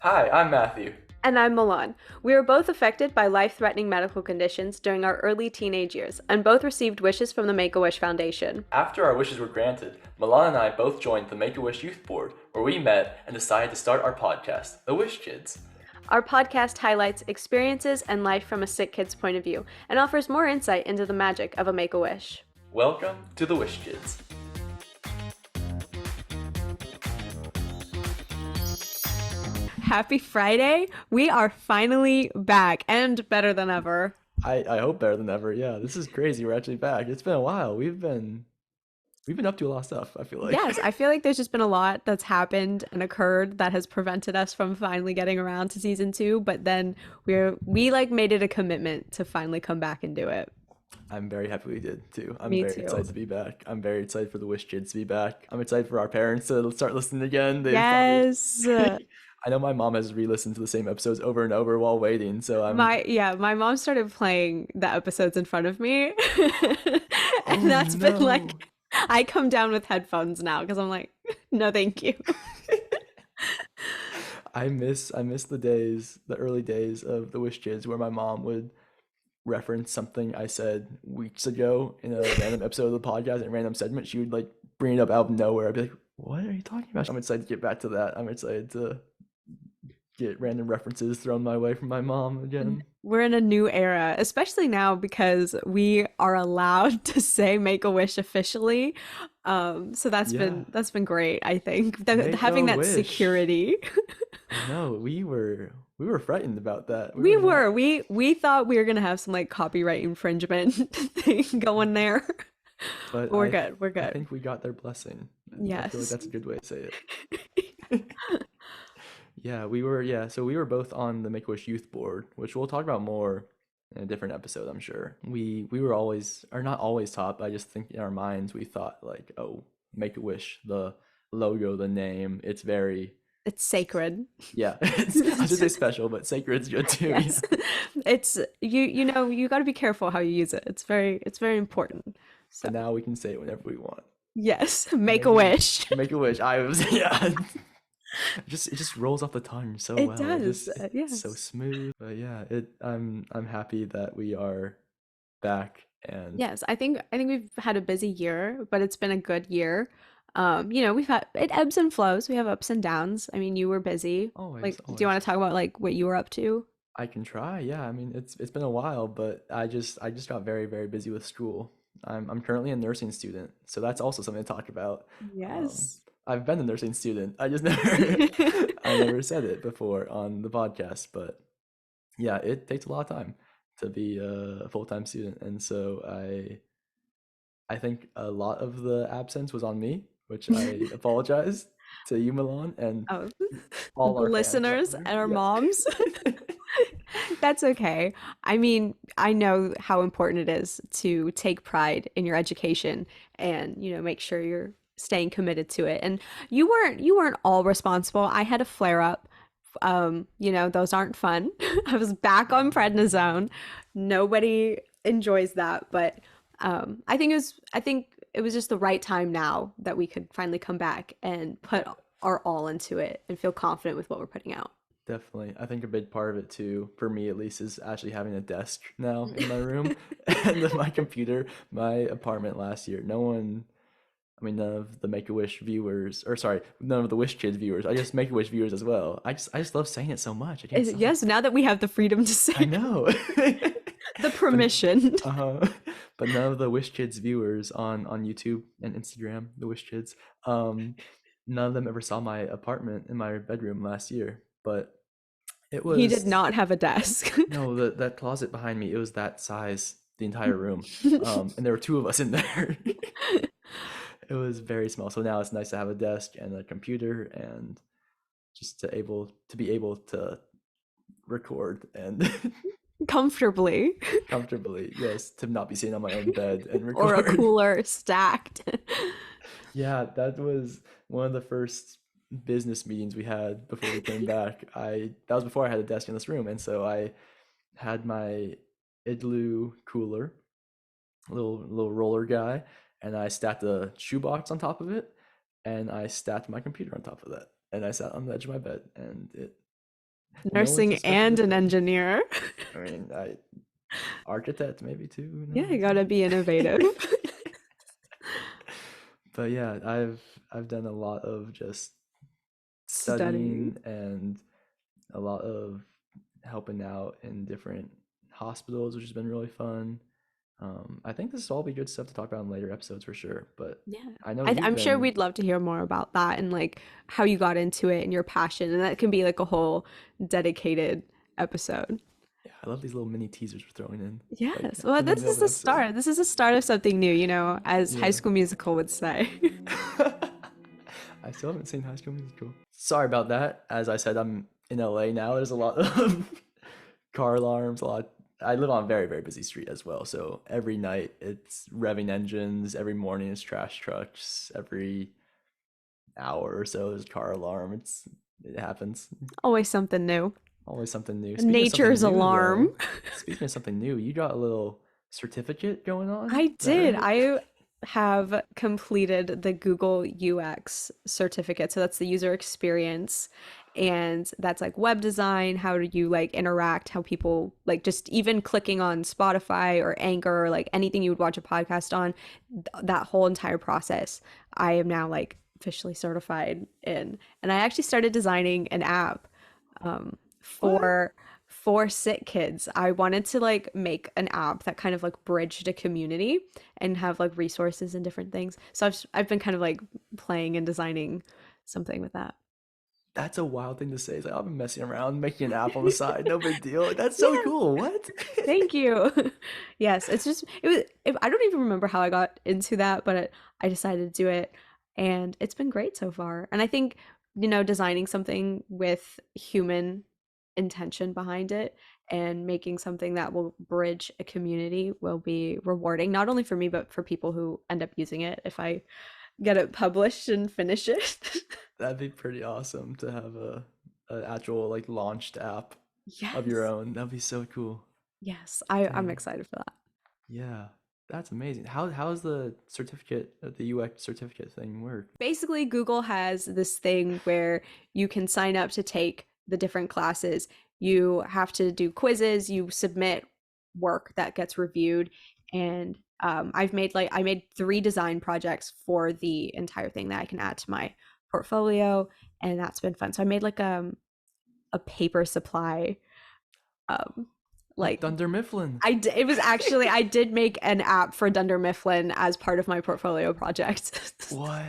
Hi, I'm Matthew. And I'm Milan. We were both affected by life threatening medical conditions during our early teenage years, and both received wishes from the Make a Wish Foundation. After our wishes were granted, Milan and I both joined the Make-A-Wish Youth Board, where we met and decided to start our podcast, The Wish Kids. Our podcast highlights experiences and life from a sick kid's point of view and offers more insight into the magic of a Make a Wish. Welcome to The Wish Kids. Happy Friday! We are finally back and better than ever. I hope better than ever. Yeah, this is crazy. We're actually back. It's been a while. We've been up to a lot of stuff, I feel like. Yes, I feel like there's just been a lot that's happened and occurred that has prevented us from finally getting around to season 2, but then we like made it a commitment to finally come back and do it. I'm very happy we did too. I'm Me very excited too. to be back. I'm very excited for the Wish Kids to be back. I'm excited for our parents to start listening again. They've probably Yes. I know my mom has re-listened to the same episodes over and over while waiting, so I'm My mom started playing the episodes in front of me. And oh that's been like no. I come down with headphones now because I'm like, no, thank you. I miss the days, the early days of the Wish Kids where my mom would reference something I said weeks ago in a random episode of the podcast in a random segment. She would like bring it up out of nowhere. I'd be like, "What are you talking about?" I'm excited to get back to that. I'm excited to get random references thrown my way from my mom again. We're in a new era, especially now because we are allowed to say make a wish officially. So Yeah, that's been great, I think. make a Having that wish. security. I know we were frightened about that. We We were not, were. We thought we were gonna have some like copyright infringement thing going there. but But we're good. We're I good. think we got their blessing. I feel like Yes. that's a good way to say it. Yeah, we were, yeah, so we were both on the Make-A-Wish Youth Board, which we'll talk about more in a different episode, I'm sure. We were always, or not always taught, but I just think in our minds we thought like, oh, Make-A-Wish, the logo, the name, it's very, It's sacred. yeah, it's, I should say special, but sacred's good too. Yeah. Yes. It's you know, you got to be careful how you use it. It's very important. So, But now we can say it whenever we want. yes, make a Make, wish. Make-A-Wish. I was, yeah. It just rolls off the tongue so It well. does. It's so Yes. smooth. But yeah, I'm happy that we are back and Yes, I think we've had a busy year, but it's been a good year. We've had it ebbs and flows. We have ups and downs. I mean, you were busy. always, Like, do you always. want to talk about like what you were up to? I can try. Yeah, I mean it's been a while, but I just got very, very busy with school. I'm currently a nursing student, so that's also something to talk about. Yes. I've been a nursing student. I just never I never said it before on the podcast, but yeah, it takes a lot of time to be a full-time student, and so I think a lot of the absence was on me, which I apologize to you, Milan, and Oh, all the our fans out listeners there. and our Yeah. moms. That's okay. I mean, I know how important it is to take pride in your education and, make sure you're staying committed to it. And you weren't all responsible. I had a flare up. Those aren't fun. I was back on prednisone. Nobody enjoys that, but I think it was just the right time now that we could finally come back and put our all into it and feel confident with what we're putting out. Definitely. I think a big part of it too, for me at least, is actually having a desk now in my room and then my computer. My apartment last year, no one, I mean, none of the Make-A-Wish viewers, or sorry, none of the Wish Kids viewers, I guess Make-A-Wish viewers as well. I just love saying it so much. I can't stop. Yes, now that we have the freedom to I say know. the But permission. uh-huh. But none of the Wish Kids viewers on YouTube and Instagram, the Wish Kids, none of them ever saw my apartment in my bedroom last year. But it He did was not have a desk. no, that closet behind me, it was that size, the entire room. And there were two of us in there. It was very small. So now it's nice to have a desk and a computer and just to be able to record and Comfortably. comfortably, yes, to not be sitting on my own bed and Or a record. cooler stacked. Yeah, that was one of the first business meetings we had before we came back. I That was before I had a desk in this room, and so I had my igloo cooler, little roller guy, and I stacked a shoebox on top of it, and I stacked my computer on top of that, and I sat on the edge of my bed, and it No one's Nursing expected to and an say. engineer. I mean, architect maybe too. Who Yeah, you knows? gotta be innovative. But yeah, I've done a lot of just Studying. studying and a lot of helping out in different hospitals, which has been really fun. I think this will all be good stuff to talk about in later episodes for sure. But Yeah. I know you've I'm sure been. we'd love to hear more about that and like how you got into it and your passion. And that can be like a whole dedicated episode. Yeah, I love these little mini teasers we're throwing in, like Yes. Well, in the this middle is of an the episode. start. This is the start of something new, as High Yeah. School Musical would say. I still haven't seen High School Musical. Sorry about that. As I said, I'm in LA now. There's a lot of car alarms, a lot. I live on a very, very busy street as well. So every night it's revving engines. Every morning it's trash trucks. Every hour or so there's a car alarm. It happens. Always something new. Always something new. Speaking of something Nature's new, alarm. though, speaking of something new, you got a little certificate going on. I Is that did. right? I have completed the Google UX certificate. So that's the user experience. And that's like web design. How do you like interact? How people like just even clicking on Spotify or Anchor or like anything you would watch a podcast on, that whole entire process. I am now like officially certified in. And I actually started designing an app What? for sick kids. I wanted to like make an app that kind of like bridged a community and have like resources and different things. So I've been kind of like playing and designing something with that. That's a wild thing to say. It's like I've been messing around, making an app on the side. No big deal. Like, that's so Yeah, cool. What? thank you. Yes, it's just I don't even remember how I got into that, but I decided to do it and it's been great so far. And I think, designing something with human intention behind it and making something that will bridge a community will be rewarding, not only for me, but for people who end up using it if I get it published and finish it. That'd be pretty awesome to have an actual like launched app of your Yes. own. That'd be so cool. Yes, I'm Dang. excited for that. Yeah. That's amazing. How's the certificate, the UX certificate thing work? Basically, Google has this thing where you can sign up to take the different classes. You have to do quizzes, you submit work that gets reviewed, and I made 3 design projects for the entire thing that I can add to my portfolio, and that's been fun. So I made like a paper supply, um, Like like Thunder Mifflin. it was actually I did make an app for Dunder Mifflin as part of my portfolio project. What?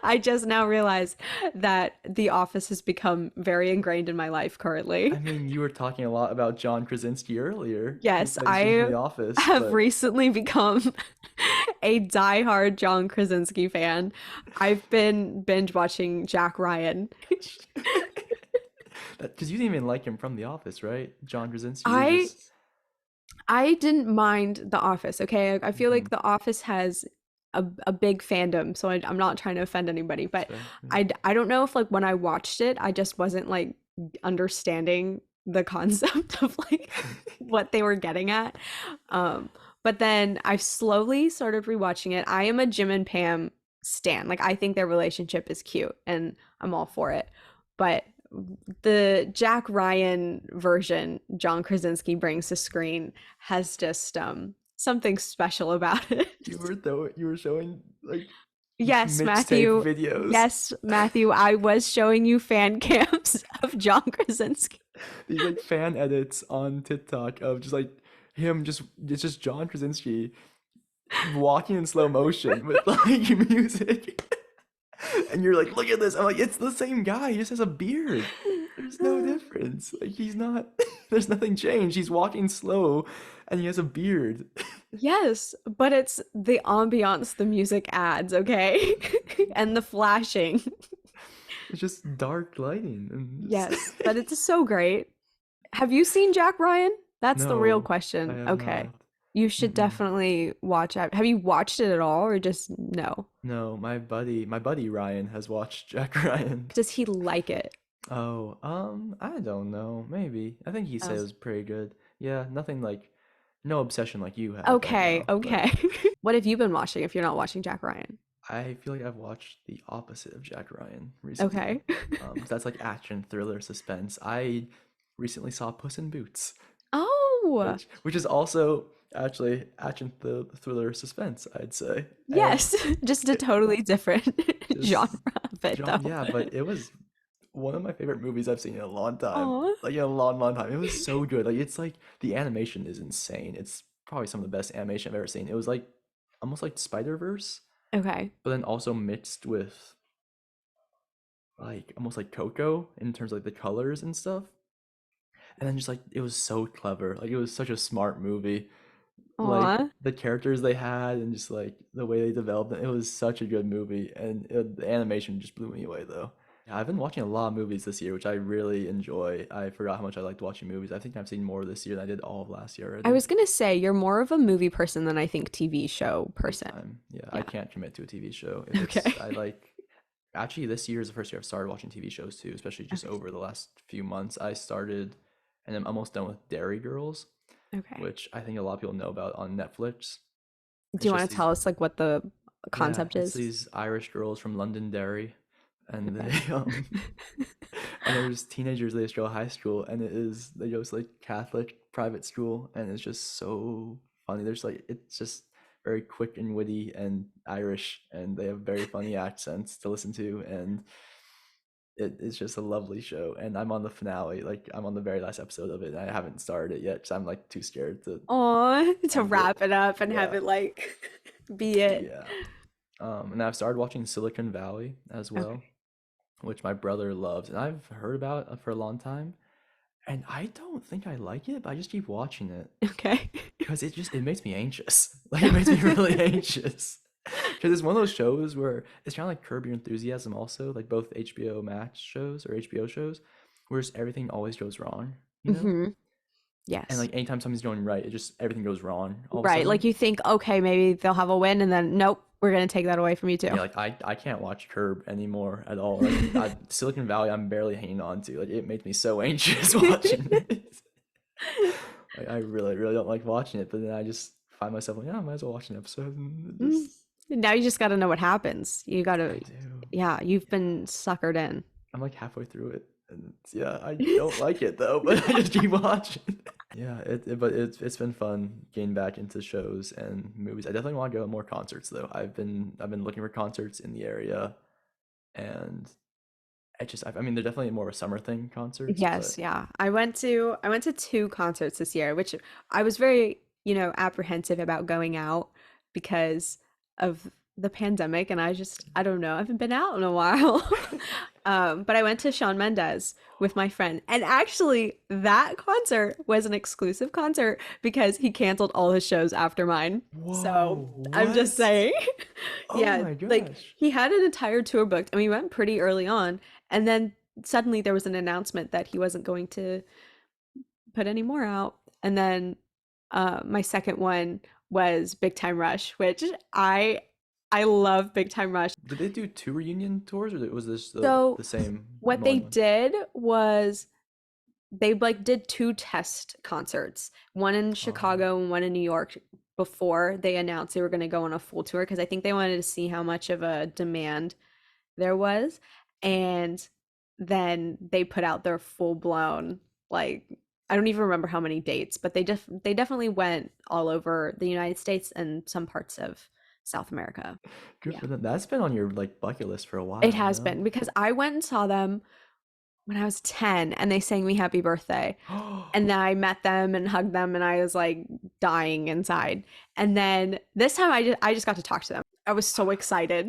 I just now realized that The Office has become very ingrained in my life currently. I mean, you were talking a lot about John Krasinski earlier, who Yes, plays Jim from I The Office, have but recently become a diehard John Krasinski fan. I've been binge watching Jack Ryan. because you didn't even like him from The Office, right? John Krasinski, you're I just. I didn't mind The Office, okay? I feel Mhm. like The Office has a big fandom, so I'm not trying to offend anybody, That's but fair. Yeah. I don't know if like when I watched it, I just wasn't like understanding the concept of like what they were getting at. Um, but then I've slowly started rewatching it. I am a Jim and Pam stan. Like I think their relationship is cute and I'm all for it. But the Jack Ryan version John Krasinski brings to screen has just something special about it. You were showing like Yes, mixtape Matthew. videos. Yes, Matthew, I was showing you fan cams of John Krasinski. These like fan edits on TikTok of just like him just it's just John Krasinski walking in slow motion with like music. And you're like, look at this. I'm like, it's the same guy. He just has a beard. There's no difference. Like he's not there's nothing changed. He's walking slow and he has a beard. Yes, but it's the ambiance the music adds, okay? And the flashing. It's just dark lighting and just Yes, but it's so great. Have you seen Jack Ryan? That's the real No, I question. have Okay. not. You should Mm-mm. definitely watch it. Have you watched it at all or just no? No, my buddy Ryan has watched Jack Ryan. Does he like it? Oh, I don't know. Maybe. I think he said Oh. it was pretty good. Yeah, nothing like no obsession like you have right Okay, now, but okay. What have you been watching if you're not watching Jack Ryan? I feel like I've watched the opposite of Jack Ryan recently. Okay. 'Cause that's like action, thriller, suspense. I recently saw Puss in Boots, Oh, which is also actually action, the thriller suspense, I'd say. And yes, just a it totally different genre just of it, though. yeah, but it was one of my favorite movies I've seen in a long time. Oh, Like in a long, long time. It was so good. Like it's like the animation is insane. It's probably some of the best animation I've ever seen. It was like almost like Spider-Verse, okay. but then also mixed with like almost like Coco in terms of like the colors and stuff. And then just like it was so clever. Like it was such a smart movie. Like Aw. the characters they had and just like the way they developed it. It was such a good movie, and the animation just blew me away though. Yeah, I've been watching a lot of movies this year, which I really enjoy. I forgot how much I liked watching movies. I think I've seen more this year than I did all of last year I already. was gonna say you're more of a movie person than I think TV show Big person. time. Yeah, I Yeah. can't commit to a TV show. If it's Okay. I like actually this year is the first year I've started watching TV shows too, especially just Okay. over the last few months. I started and I'm almost done with Dairy Girls, Okay. which I think a lot of people know about on Netflix. Do It's you just want to these tell us like what the yeah, concept it's is? these Irish girls from Londonderry, and Okay. they and there's teenagers they just go to high school, and they go to like Catholic private school, and it's just so funny. There's like it's just very quick and witty and Irish, and they have very funny accents to listen to, and it's just a lovely show. And I'm on the finale, like I'm on the very last episode of it, and I haven't started it yet because I'm like too scared to Aw, to end it. wrap it up and have Yeah, it like be it. yeah. And I've started watching Silicon Valley as well, Okay. which my brother loves, and I've heard about it for a long time. And I don't think I like it, but I just keep watching it Okay. because it makes me anxious. Like it makes me really anxious. Because it's one of those shows where it's kind of like Curb Your Enthusiasm, also like both HBO Max shows or HBO shows, where just everything always goes wrong, you know? Hmm. And Yes. like anytime something's going right, it just everything goes wrong all of a Right. Like sudden. you think, okay, maybe they'll have a win, and then nope, we're gonna take that away from you too. Yeah, like I can't watch Curb anymore at all. Like Silicon Valley, I'm barely hanging on to. Like it makes me so anxious watching it. Like I really, really don't like watching it, but then I just find myself like, yeah, I might as well watch an episode. And it Mm. just Now you just got to know what happens. You got I to, do. yeah, you've been suckered in. I'm like halfway through it, and yeah, I don't like it though, but I just keep watching. Yeah, but it's been fun getting back into shows and movies. I definitely want to go to more concerts though. I've been looking for concerts in the area, and I mean they're definitely more of a summer thing concerts, Yes, but yeah. I went to two concerts this year, which I was very, apprehensive about going out because of the pandemic, and I don't know, I haven't been out in a while. But I went to Shawn Mendes with my friend, and actually that concert was an exclusive concert because he canceled all his shows after mine. So whoa, I'm just what? saying, Oh yeah, my like gosh. he had an entire tour booked, and we went pretty early on, and then suddenly there was an announcement that he wasn't going to put any more out. And then my second one was Big Time Rush, which I love Big Time Rush. Did they do two reunion tours, or was this So the same what they one? did was they like did two test concerts, one in Oh, Chicago and one in New York before they announced they were going to go on a full tour because I think they wanted to see how much of a demand there was. And then they put out their full blown, like, I don't even remember how many dates, but they definitely went all over the United States and some parts of South America. good Yeah. for them. That's been on your like bucket list for a It while, has no? been because I went and saw them when I was 10 and they sang me happy birthday. And then I met them and hugged them and I was like dying inside. And then this time I just got to talk to them. I was so excited.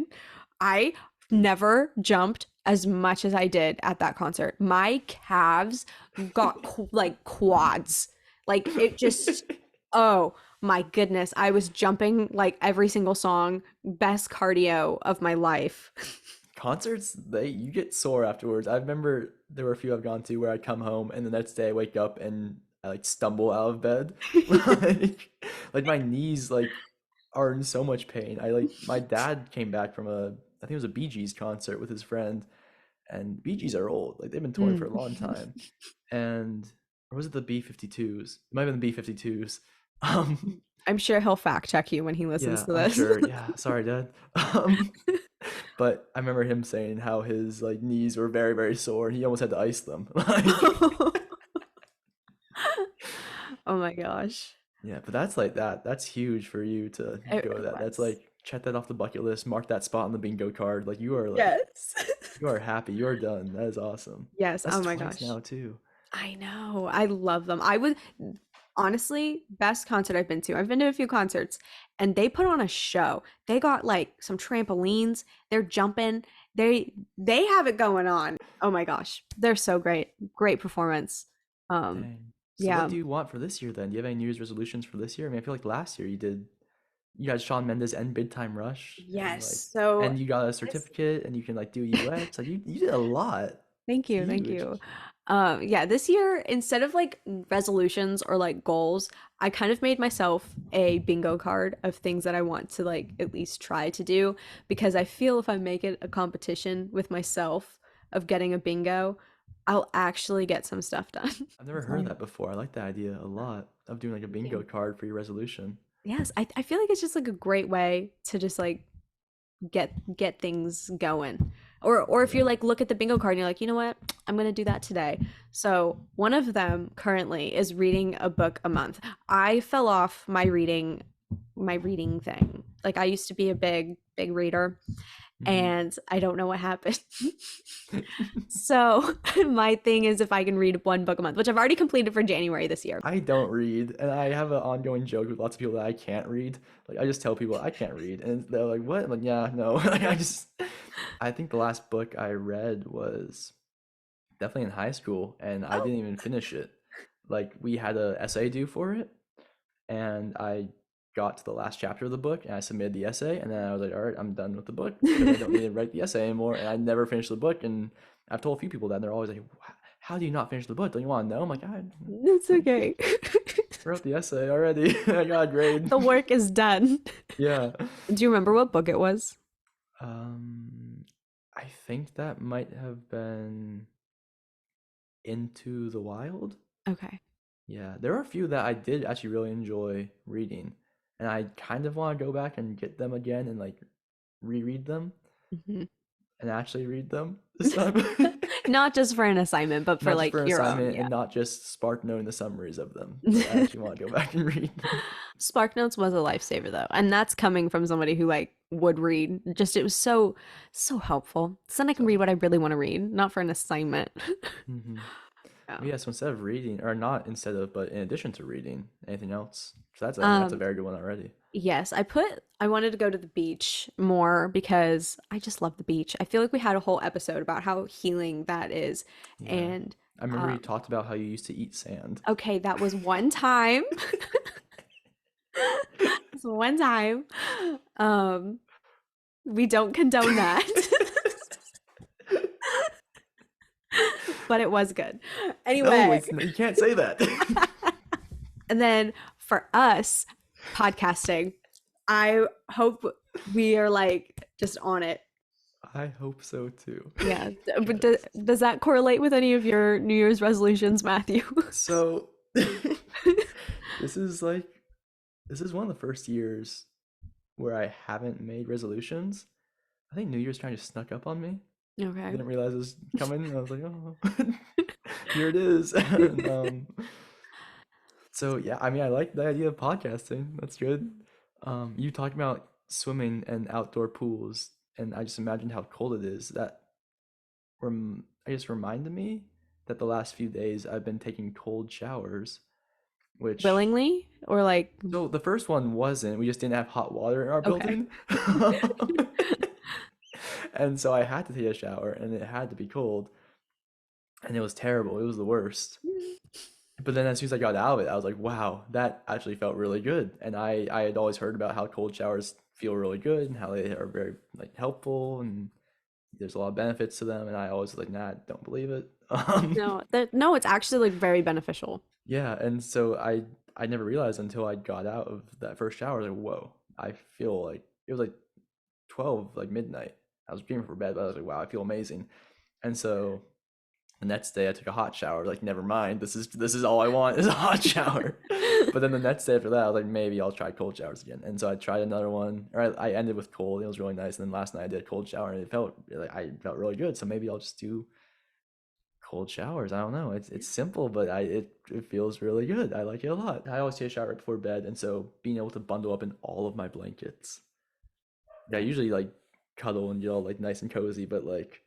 I never jumped as much as I did at that concert. My calves got like quads. Like it just oh my goodness. I was jumping like every single song. Best cardio of my life. Concerts, you get sore afterwards. I remember there were a few I've gone to where I come home and the next day I wake up and I like stumble out of bed. Like like my knees like are in so much pain. My dad came back from I think it was a Bee Gees concert with his friend, and Bee Gees are old. Like they've been touring for Mm. a long time. And or was it the B-52s? It might have been the B-52s. Um I'm sure he'll fact check you when he listens yeah, to I'm this. sure. Yeah, sorry, Dad. Um but I remember him saying how his like knees were very, very sore and he almost had to ice them. Like Oh my gosh. Yeah, but that's like that. That's huge for you to go It with that. That's was. like check that off the bucket list, mark that spot on the bingo card. Like Yes. you are happy. You are done. That is awesome. Yes. That's Oh my twice gosh. now too. I know. I love them. I would honestly, best concert I've been to. I've been to a few concerts and they put on a show. They got like some trampolines. They're jumping. They have it going on. Oh my gosh. They're so great. Great performance. Um Dang. So what yeah. do you want for this year then? Do you have any New Year's resolutions for this year? I mean, I feel like last year you got Shawn Mendes and Big Time Rush Yes. So and you got a this certificate and you can like do UX. Like you did a lot. thank It's you, thank huge. you. Yeah, this year, instead of like resolutions or like goals, I kind of made myself a bingo card of things that I want to like at least try to do because I feel if I make it a competition with myself of getting a bingo, I'll actually get some stuff done. I've never heard So, that before. I like that idea a lot of doing like a thank bingo you. card for your resolution. Yes, I feel like it's just like a great way to just like get things going. Or if Yeah. you're like look at the bingo card and you're like, you know what? I'm gonna do that today. So one of them currently is reading a book a month. I fell off my reading thing. Like I used to be a big reader Mhm. and I don't know what happened. So my thing is if I can read one book a month, which I've already completed for January this year. I don't read, and I have an ongoing joke with lots of people that I can't read. Like I just tell people I can't read, and they're like, "What?" I'm like, "Yeah, no." Like I think the last book I read was definitely in high school, and I Oh, didn't even finish it. Like we had a essay due for it, and I got to the last chapter of the book, and I submitted the essay, and then I was like, "All right, I'm done with the book because I don't need to write the essay anymore." And I never finished the book, and I've told a few people that, and they're always like, "How do you not finish the book? Don't you want to know?" I'm like, "I it's okay. wrote the essay already. I got a grade." The work is done. Yeah. Do you remember what book it was? Um, I think that might have been Into the Wild. Okay. Yeah, there are a few that I did actually really enjoy reading, and I kind of want to go back and get them again and like reread them Mhm. and actually read them this time. Not just for an assignment, but for Not just like for an your own. assignment Yeah. and not just spark knowing the summaries of them. Like I actually want to go back and read them. SparkNotes was a lifesaver though, and that's coming from somebody who like would read. Just it was so helpful. So then I can read So, what I really want to read, not for an assignment. hmm Yeah. Well, yeah, so instead of reading, or not instead of, but in addition to reading, anything else? So that's, I mean, that's a Um, very good one already. yes, I wanted to go to the beach more because I just love the beach. I feel like we had a whole episode about how healing that is. Yeah. And I remember you um, talked about how you used to eat sand. okay, that was one time. So one time. Um, we don't condone that. But it was good. No, Anyway, you can't say that. and then for us podcasting, I hope we are like just on it. I hope so too. Yeah. But Because does that correlate with any of your New Year's resolutions, Matthew? so this is like this is one of the first years where I haven't made resolutions. I think New Year's kind of snuck up on me. Okay. Didn't realize it was coming. And I was like, oh, here it is. And, so yeah, I mean, I like the idea of podcasting. That's good. You talked about swimming and outdoor pools, and I just imagined how cold it is. That I guess reminded me that the last few days I've been taking cold showers, which Willingly or like so the first one wasn't. We just didn't have hot water in our okay. building. And so I had to take a shower and it had to be cold and it was terrible. It was the worst. But then as soon as I got out of it, I was like, wow, that actually felt really good. And I had always heard about how cold showers feel really good and how they are very like helpful and there's a lot of benefits to them. And I always was like, nah, don't believe it. No, no, it's actually like very beneficial. Yeah, and so I never realized until I got out of that first shower, like, whoa, I feel like it was like 12, like midnight. I was dreaming for bed, but I was like, wow, I feel amazing. And so the next day I took a hot shower, like, never mind, this is all I want is a hot shower. But then the next day after that, I was like, maybe I'll try cold showers again. And so I tried another one, or I ended with cold. It was really nice. And then last night I did a cold shower and it felt like I felt really good. So maybe I'll just do Cold showers. I don't know. It's simple, but it feels really good. I like it a lot. I always take a shower right before bed, and so being able to bundle up in all of my blankets. Yeah, I usually like cuddle and get all like nice and cozy, but like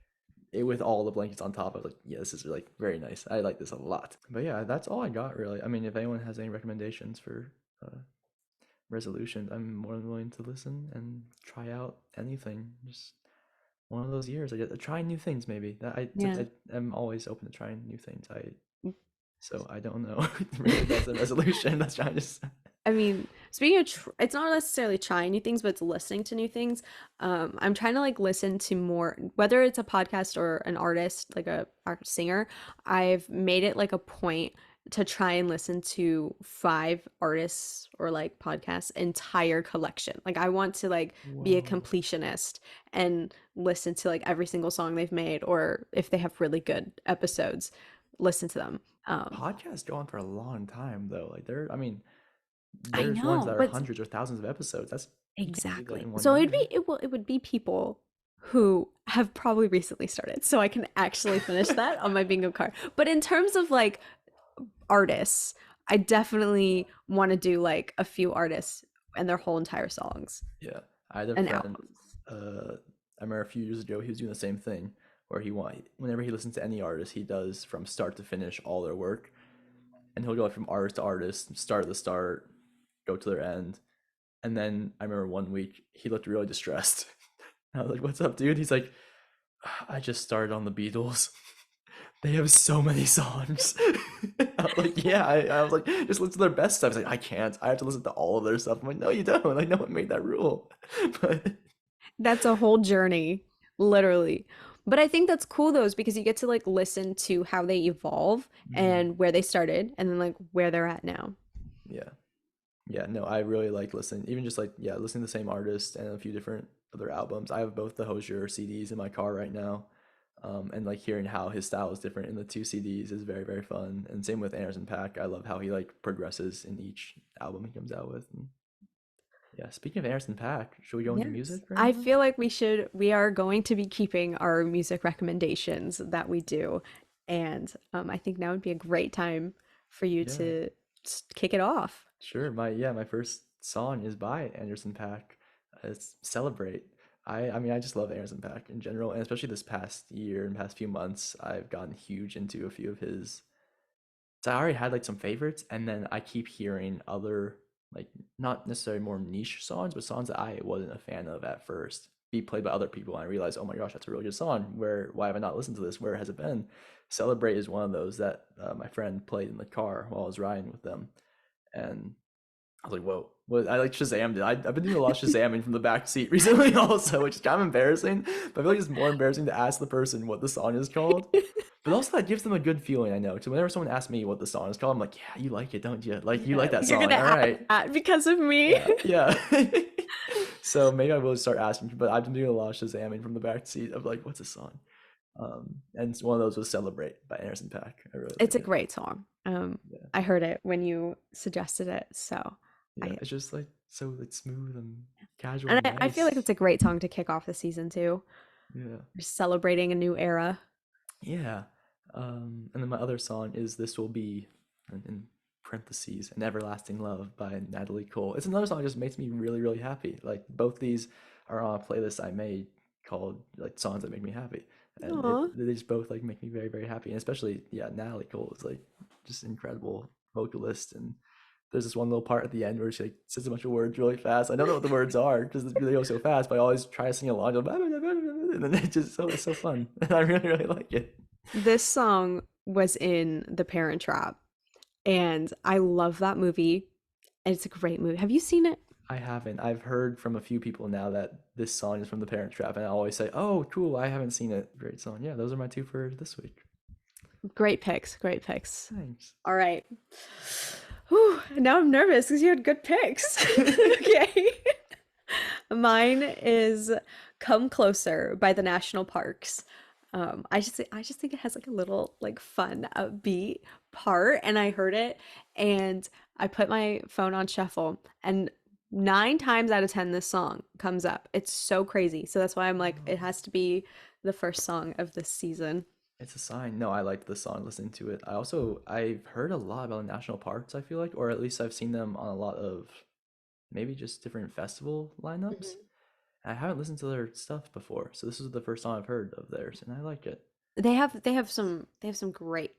it with all the blankets on top, I was like, yeah, this is like very nice. I like this a lot. But yeah, that's all I got really. I mean, if anyone has any recommendations for resolutions, I'm more than willing to listen and try out anything. Just one of those years. I get trying new things maybe. Yeah. I am always open to trying new things. So I don't know really if that's a resolution. That's trying to I mean, speaking of, it's not necessarily trying new things, but it's listening to new things. I'm trying to like listen to more, whether it's a podcast or an artist, like a singer. I've made it like a point to try and listen to five artists or like podcasts entire collection. Like I want to like be a Whoa. completionist and listen to like every single song they've made, or if they have really good episodes, listen to them. Podcasts go on for a long time though. Like I mean, I there's ones know, that are but hundreds or thousands of episodes. That's You can't do that exactly. in one So year. it would be people who have probably recently started, so I can actually finish that on my bingo card. But in terms of like artists, I definitely want to do like a few artists and their whole entire songs Yeah. I had a and friend, albums. I remember a few years ago, he was doing the same thing where whenever he listens to any artist, he does from start to finish all their work. And he'll go from artist to artist, start at the start, go to their end. And then I remember one week he looked really distressed. I was like, "What's up, dude?" He's like, "I just started on the Beatles. They have so many songs." I was like, "Yeah." I was like, "Just listen to their best stuff." He's like, "I can't. I have to listen to all of their stuff." I'm like, "No, you don't. Like, no one made that rule." But That's a whole journey, literally. But I think that's cool though, is because you get to like listen to how they evolve Mhm. and where they started and then like where they're at now. Yeah, yeah. No, I really like listening. Even just like listening to the same artist and a few different other albums. I have both the Hozier CDs in my car right now. And like hearing how his style is different in the two CDs is very, very fun. And same with Anderson Paak. I love how he like progresses in each album he comes out with. And yeah, speaking of Anderson Paak, should we go into Yes. music right I now? feel like we are going to be keeping our music recommendations that we do. And I think now would be a great time for you Yeah, to kick it off. sure. My first song is by Anderson Paak. It's Celebrate. I mean I just love Anderson Paak in general, and especially this past year and past few months, I've gotten huge into a few of his. So I already had like some favorites, and then I keep hearing other like not necessarily more niche songs, but songs that I wasn't a fan of at first be played by other people, and I realized, oh my gosh, that's a really good song. Why have I not listened to this? Where has it been? Celebrate is one of those that my friend played in the car while I was riding with them, and I was like, whoa. What I like Shazammed it. I've been doing a lot of Shazamming from the back seat recently, also, which is kind of embarrassing. But I feel like it's more embarrassing to ask the person what the song is called. But also that gives them a good feeling, I know. So whenever someone asks me what the song is called, I'm like, yeah, you like it, don't you? Like you Yeah, like that you're song. gonna All add right. that because of me. Yeah. Yeah. So maybe I will start asking, but I've been doing a lot of Shazamming from the back seat of like, what's the song? And it's one of those was Celebrate by Anderson Paak. I really It's like a it. great song. Yeah. I heard it when you suggested it, so Yeah. I It's just like so it's smooth and casual and and I feel like nice. it's a great song to kick off the season too. Yeah. We're celebrating a new era. Yeah. And then my other song is This Will Be, in parentheses, An Everlasting Love by Natalie Cole. It's another song that just makes me really, really happy. Like both these are on a playlist I made called like songs that make me happy. And Aw. they just both like make me very, very happy. And especially, yeah, Natalie Cole is like just incredible vocalist. And there's this one little part at the end where she like says a bunch of words really fast. I don't know what the words are because they go so fast, but I always try to sing along. And then it's so fun. And I really, really like it. This song was in The Parent Trap, and I love that movie. And it's a great movie. Have you seen it? I haven't. I've heard from a few people now that this song is from The Parent Trap, and I always say, "Oh, cool! I haven't seen it. Great song." Yeah, those are my two for this week. Great picks, great picks. Thanks. All right. Whew, now I'm nervous because you had good picks. Okay. Mine is Come Closer by the National Parks. I just think it has like a little like fun upbeat part, and I heard it and I put my phone on shuffle, and 9 times out of 10 this song comes up. It's so crazy. So that's why I'm like it has to be the first song of this season. It's a sign. No, I liked the song, listening to it. I've heard a lot about national parks, I feel like, or at least I've seen them on a lot of maybe just different festival lineups. Mhm. I haven't listened to their stuff before, so this is the first time I've heard of theirs, and I like it. They have some great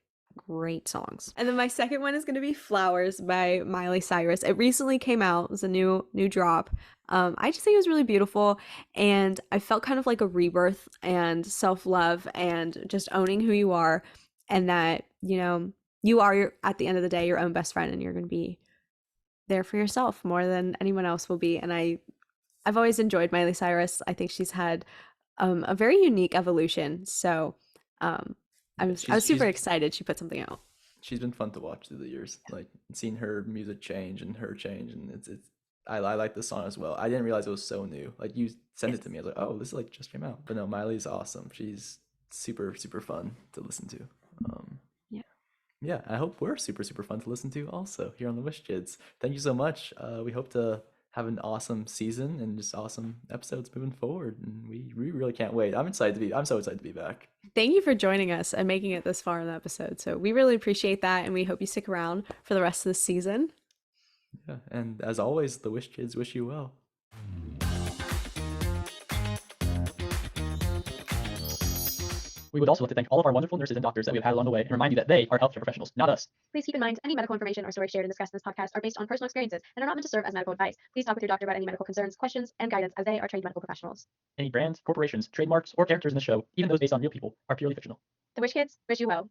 songs. And then my second one is going to be Flowers by Miley Cyrus. It recently came out. It was a new drop. I just think it was really beautiful, and I felt kind of like a rebirth and self-love and just owning who you are, and that, you are at the end of the day your own best friend, and you're going to be there for yourself more than anyone else will be. And I've always enjoyed Miley Cyrus. I think she's had a very unique evolution. So um, I Yeah, was I was super excited she put something out. she's been fun to watch through the years, like seeing her music change and her change, and I like the song as well. I didn't realize it was so new. Like you sent it to Yes. me, I was like, oh, this like just came out. But no, Miley's awesome. She's super fun to listen to. Um, Yeah. yeah, I hope we're super fun to listen to also here on the Wish Kids. Thank you so much. We hope to have an awesome season and just awesome episodes moving forward, and we really can't wait. I'm so excited to be back. Thank you for joining us and making it this far in the episode. So we really appreciate that, and we hope you stick around for the rest of the season. Yeah, and as always, the Wish Kids wish you well. We would also like to thank all of our wonderful nurses and doctors that we have had along the way and remind you that they are healthcare professionals, not us. Please keep in mind, any medical information or stories shared and discussed in this podcast are based on personal experiences and are not meant to serve as medical advice. Please talk with your doctor about any medical concerns, questions, and guidance, as they are trained medical professionals. Any brands, corporations, trademarks, or characters in the show, even those based on real people, are purely fictional. The Wish Kids wish you well.